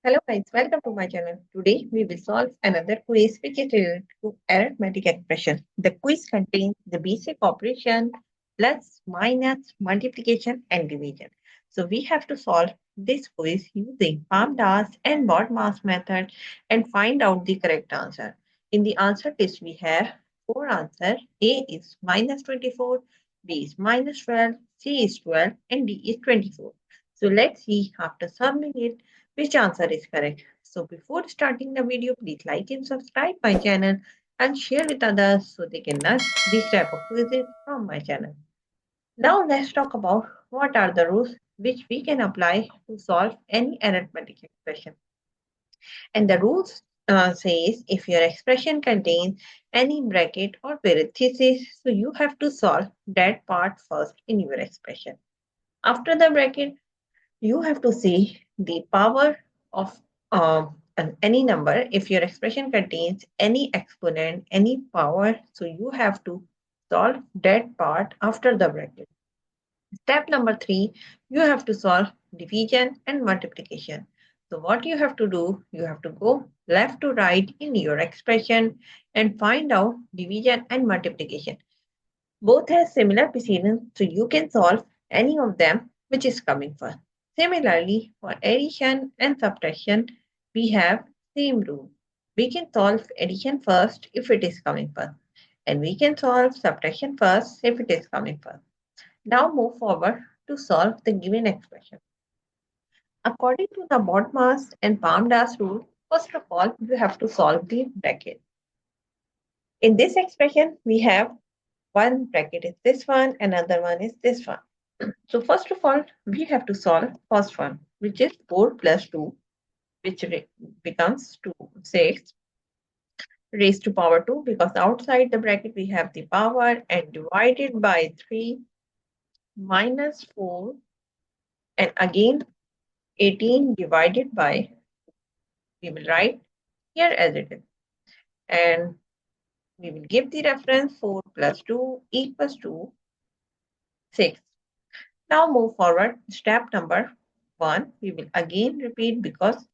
Hello guys, welcome to my channel. Today we will solve another quiz which is related to arithmetic expression. The quiz contains the basic operation plus, minus, multiplication and division. So we have to solve this quiz using PAMDAS and BODMAS method and find out the correct answer. In the answer list we have four answers. A is minus 24, B is minus 12, C is 12 and D is 24. So let's see after solving it which answer is correct. So before starting the video, please like and subscribe my channel and share with others so they can learn this type of quizzes from my channel. Now let's talk about what are the rules which we can apply to solve any arithmetic expression. And the rules says if your expression contains any bracket or parenthesis, so you have to solve that part first in your expression. After the bracket, you have to see the power of any number. If your expression contains any exponent, any power, so you have to solve that part after the bracket. Step number three, you have to solve division and multiplication. So what you have to do, you have to go left to right in your expression and find out division and multiplication. Both have similar precedence, so you can solve any of them which is coming first. Similarly, for addition and subtraction, we have same rule. We can solve addition first if it is coming first, and we can solve subtraction first if it is coming first. Now move forward to solve the given expression. According to the BODMAS and PAMDAS rule, first of all, you have to solve the bracket. In this expression, we have one bracket is this one, another one is this one. So first of all, we have to solve first one, which is 4 plus 2, which becomes 2, 6 raised to power 2 because outside the bracket we have the power and divided by 3 minus 4 and again 18 divided by, we will write here as it is. And we will give the reference 4 plus 2 equals to 6. Now move forward. Step number 1. We will again repeat because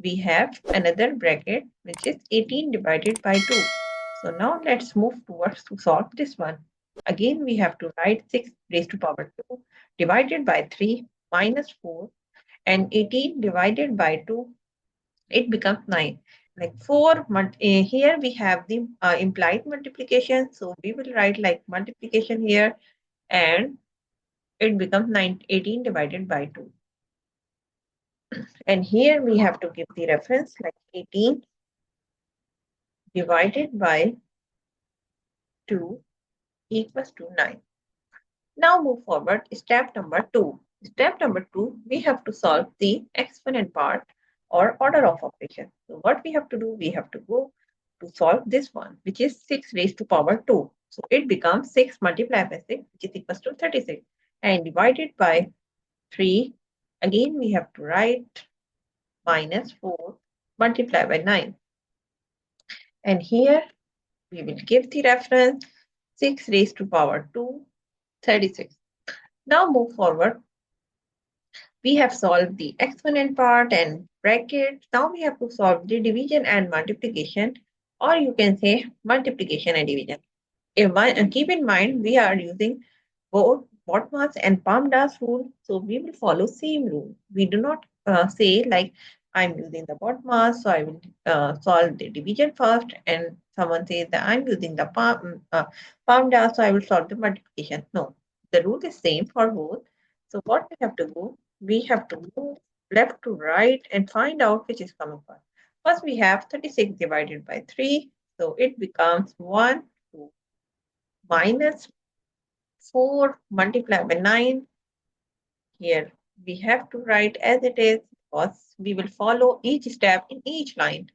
we have another bracket which is 18 divided by 2. So now let's move towards to solve this one. Again we have to write 6 raised to power 2 divided by 3 minus 4 and 18 divided by 2, it becomes 9. Like 4, here we have the implied multiplication. So we will write like multiplication here and it becomes 18 divided by 2. And here we have to give the reference like 18 divided by 2 equals to 9. Now move forward. Step number 2. Step number 2, we have to solve the exponent part or order of operation. So what we have to do, we have to go to solve this one, which is 6 raised to power 2. So it becomes 6 multiplied by 6, which is equals to 36. And divided by 3, again we have to write minus 4 multiplied by 9. And here we will give the reference 6 raised to power 2, 36. Now move forward. We have solved the exponent part and bracket. Now we have to solve the division and multiplication, or you can say multiplication and division. Keep in mind, we are using both BODMAS and PAMDAS rule, so we will follow same rule. We do not say like I'm using the BODMAS, so I will solve the division first, and someone says that I'm using the PAMDAS, so I will solve the multiplication. No, the rule is same for both. So what we have to do, we have to move left to right and find out which is coming first. First, we have 36 divided by 3, so it becomes 1, 2 minus 4 multiplied by 9. Here we have to write as it is because we will follow each step in each line.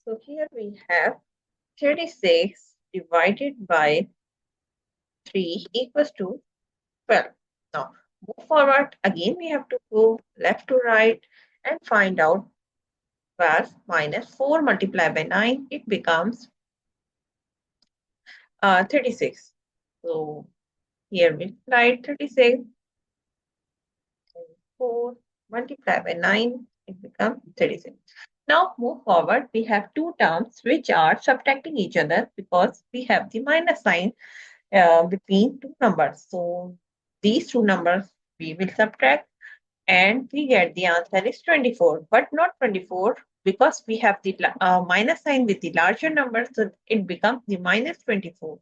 So here we have 36 divided by 3 equals to 12. Now move forward. Again we have to go left to right and find out 12 minus 4 multiplied by 9. It becomes 36. So here we write 36 4 multiplied by 9 It becomes 36. Now move forward. We have two terms which are subtracting each other because we have the minus sign between two numbers. So these two numbers we will subtract and we get the answer is 24, but not 24 because we have the minus sign with the larger number. So it becomes the minus 24.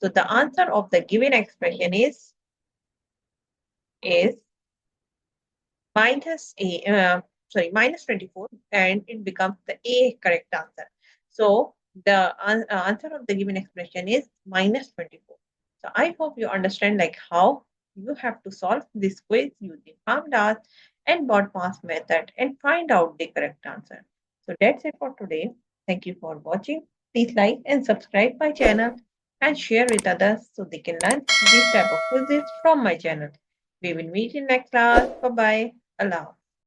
So the answer of the given expression is minus a minus 24, and it becomes the a correct answer. So the answer of the given expression is minus 24. So I hope you understand like how you have to solve this quiz using formulas and BODMAS method and find out the correct answer. So that's it for today. Thank you for watching. Please like and subscribe my channel and share with others so they can learn this type of quizzes from my channel. We will meet in next class. Bye bye. Allah.